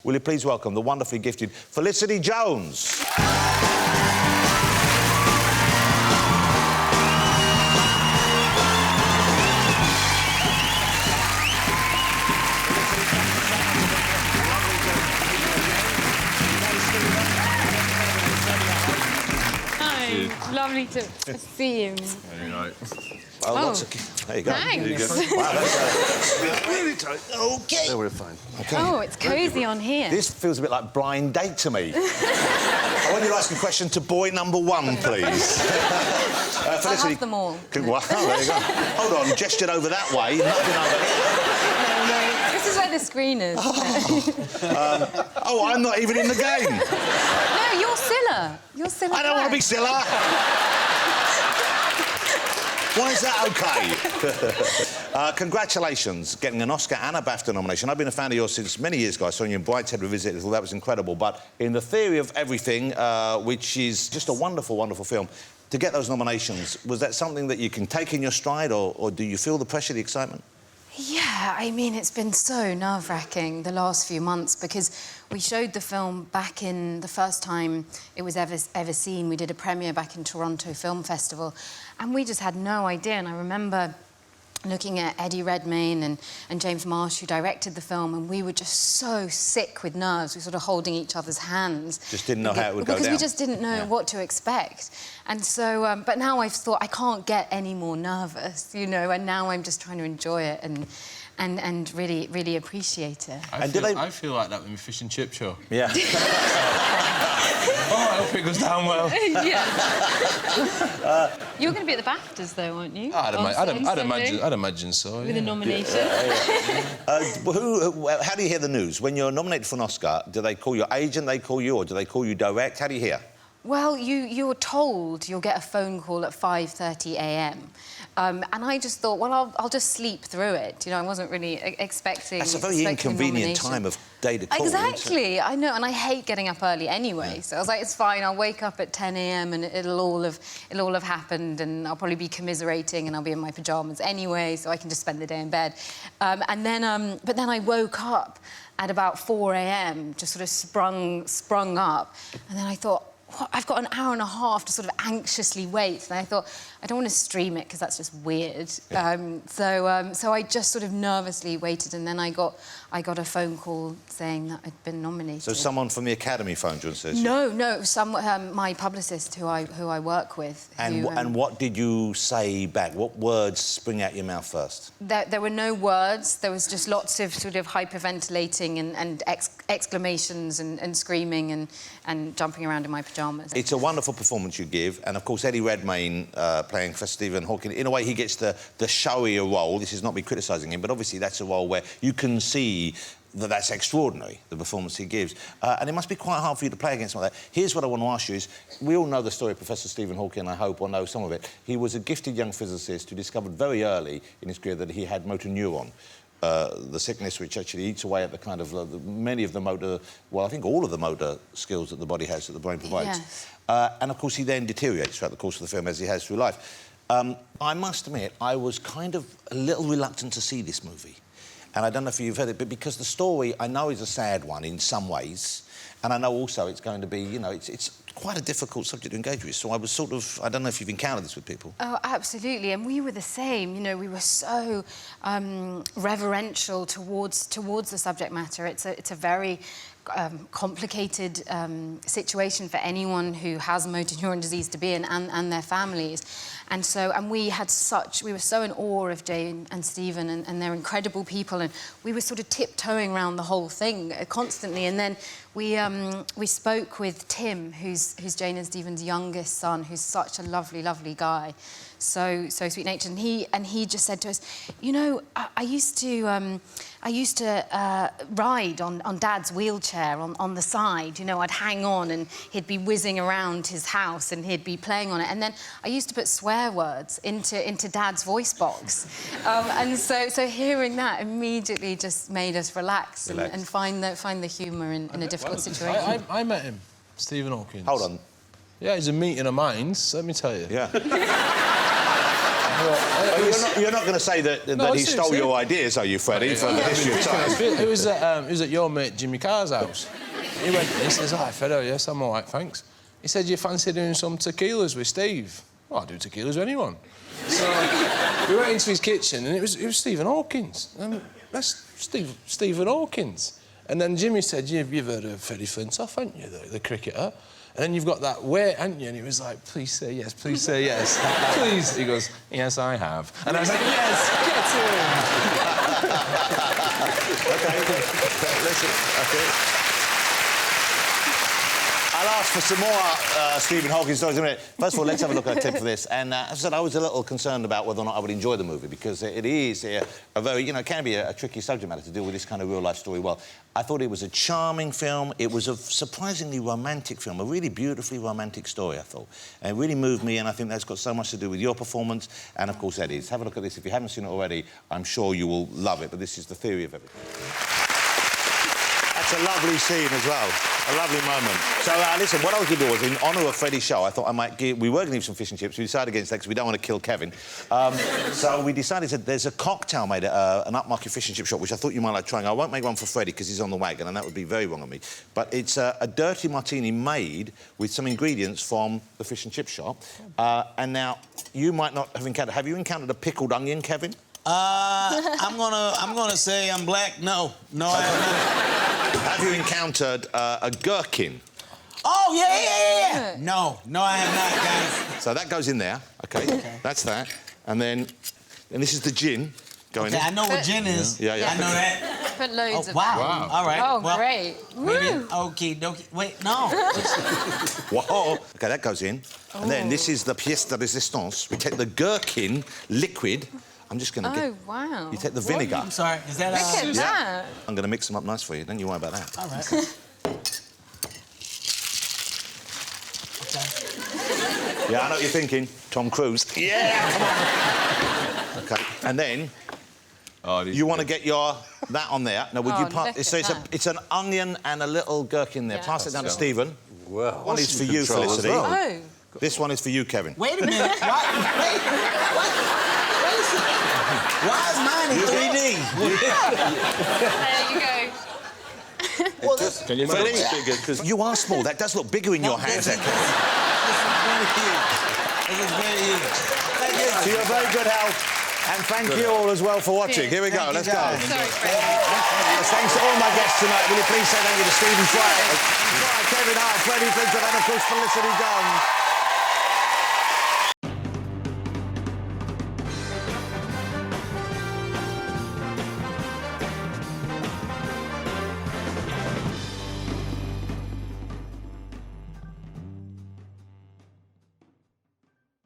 Will you please welcome the wonderfully gifted Felicity Jones? Hi, lovely to see you. Very nice. Oh, there you go. Thanks. Wow, that's really tight. OK. No, we're fine. Okay. Oh, it's cosy on here. This feels a bit like blind date to me. I want you to ask a question to boy number one, please. I'll have them all. Wow, there you go. Hold on, gestured over that way, nothing over here. No, this is where the screen is. Oh, I'm not even in the game. No, you're Scylla. You're Scylla. I don't want to be Scylla. Why is that OK? Congratulations, getting an Oscar and a BAFTA nomination. I've been a fan of yours since many years ago. I saw you in Brideshead Revisited. I thought that was incredible. But in The Theory of Everything, which is just a wonderful, wonderful film, to get those nominations, was that something that you can take in your stride, or do you feel the pressure, the excitement? Yeah, I mean, it's been so nerve-wracking the last few months because we showed the film back in the first time it was ever seen. We did a premiere back in Toronto Film Festival, and we just had no idea. And I remember looking at Eddie Redmayne and James Marsh, who directed the film, and we were just so sick with nerves. We were sort of holding each other's hands. Just didn't know how it would go down. Because we just didn't know what to expect. And so, but now I've thought I can't get any more nervous, you know, and now I'm just trying to enjoy it and really, really appreciate it. I feel like that with my fish and chip show. Yeah. Oh, I hope it goes down well. Yeah. You're going to be at the BAFTAs, though, aren't you? I'd imagine so. With a nomination. How do you hear the news? When you're nominated for an Oscar, do they call your agent, they call you, or do they call you direct? How do you hear? Well, you're told you'll get a phone call at 5:30 a.m. And I just thought, well, I'll just sleep through it. You know, I wasn't really expecting... That's a very inconvenient time of day to call. Exactly, I know, and I hate getting up early anyway. Yeah. So I was like, it's fine, I'll wake up at 10 a.m. and it'll all have happened, and I'll probably be commiserating, and I'll be in my pyjamas anyway, so I can just spend the day in bed. But then I woke up at about 4 a.m., just sort of sprung up, and then I thought, what? I've got an hour and a half to sort of anxiously wait. And I thought, I don't want to stream it because that's just weird. Yeah. So I just sort of nervously waited, and then I got a phone call saying that I'd been nominated. So someone from the Academy phoned you and said... No, it was my publicist who I work with. And what did you say back? What words spring out your mouth first? There were no words. There was just lots of sort of hyperventilating and exclamations and screaming and jumping around in my pyjamas. It's a wonderful performance you give, and of course Eddie Redmayne playing Professor Stephen Hawking, in a way he gets the showier role. This is not me criticising him, but obviously that's a role where you can see that's extraordinary, the performance he gives. And it must be quite hard for you to play against like that. Here's what I want to ask you is, we all know the story of Professor Stephen Hawking, I hope, or know some of it. He was a gifted young physicist who discovered very early in his career that he had motor neuron. The sickness which actually eats away at the kind of many of the motor, well, I think all of the motor skills that the body has, that the brain provides. Yes. And, of course, he then deteriorates throughout the course of the film, as he has through life. I must admit, I was kind of a little reluctant to see this movie. And I don't know if you've heard it, but because the story, I know, is a sad one in some ways, and I know also it's going to be, you know, it's quite a difficult subject to engage with. So I was sort of... I don't know if you've encountered this with people. Oh, absolutely, and we were the same. You know, we were so reverential towards the subject matter. It's a very complicated situation for anyone who has motor neuron disease to be in, and their families. And we were so in awe of Jane and Stephen and they're incredible people, and we were sort of tiptoeing around the whole thing constantly. And then we spoke with Tim, who's Jane and Stephen's youngest son, who's such a lovely, lovely guy, so sweet-natured. And he just said to us, you know, I used to ride on Dad's wheelchair on the side. You know, I'd hang on and he'd be whizzing around his house and he'd be playing on it. And then I used to put swear words into Dad's voice box. And so hearing that immediately just made us relax. And find the humour in a difficult situation. I met him, Stephen Hawking. Hold on. Yeah, he's a meeting of minds, let me tell you. Yeah. You're not going to say that he seriously. stole your ideas, are you, Freddie, from the history of time? It was at your mate Jimmy Carr's house. He went, he says, "Hi, Fredo, yes, I'm all right, thanks." He said, "You fancy doing some tequilas with Steve?" "Well, I'll do tequilas with anyone." So we went into his kitchen, and it was Stephen Hawkins. That's Stephen Hawkins. And then Jimmy said, "You've heard of Freddie Flintoff, haven't you, the cricketer? And then you've got that weight, haven't you?" And he was like, "Please say yes, please say yes, please." He goes, "Yes, I have." And I was like, "Yes, get him." OK. Listen, OK. I'll ask for some more Stephen Hawking stories in a minute. First of all, let's have a look at a clip for this. And as I said, I was a little concerned about whether or not I would enjoy the movie, because it is a very, you know, it can be a tricky subject matter to deal with this kind of real-life story well. I thought it was a charming film. It was a surprisingly romantic film, a really beautifully romantic story, I thought. And it really moved me, and I think that's got so much to do with your performance and, of course, Eddie's. Have a look at this. If you haven't seen it already, I'm sure you will love it, but this is the theory of everything. That's a lovely scene as well. A lovely moment. So, listen, what I was going to do was, in honour of Freddie's show, I thought I might give... We were going to leave some fish and chips. We decided against that because we don't want to kill Kevin. So we decided that there's a cocktail made at an upmarket fish and chip shop, which I thought you might like trying. I won't make one for Freddie because he's on the wagon, and that would be very wrong of me. But it's a dirty martini made with some ingredients from the fish and chip shop. And now, you might not have encountered... Have you encountered a pickled onion, Kevin? I'm gonna say I'm black. No, I haven't. Have you encountered a gherkin? Oh, yeah. No, I have not, guys. So that goes in there, OK? That's that. And then... And this is the gin going in. I know what gin is. Yeah. I know that. Put loads of Wow. All right. Oh, well, great. Maybe. Woo. Okie dokie. Wait, no. Whoa. OK, that goes in. And then this is the pièce de résistance. We take the gherkin liquid. I'm just going to get... Oh, wow. You take the vinegar. I'm sorry. Is that... Look at that. I'm going to mix them up nice for you. Don't you worry about that. All right. Okay. Yeah, I know what you're thinking. Tom Cruise. Yeah, come on. OK, and then... you want to get that on there. Now, would you pass... So it's an onion and a little gherkin there. Yeah. Pass it down to Stephen. Well, One is for you, Felicity. well. Oh. This one is for you, Kevin. Wait a minute. What? Why is mine in 3D? There you go. Can you Freddie, manage bigger? because you are small. That does look bigger in your hands, This there, is very huge. This is very huge. Thank you. To your very good health. And thank you all as well for watching. Here we go. Let's go. guys. Sorry, Freddie. Thanks to all my guests tonight. Will you please say thank you to Stephen Fry, Kevin Hart, Freddie Flintoff, and of course Felicity Jones.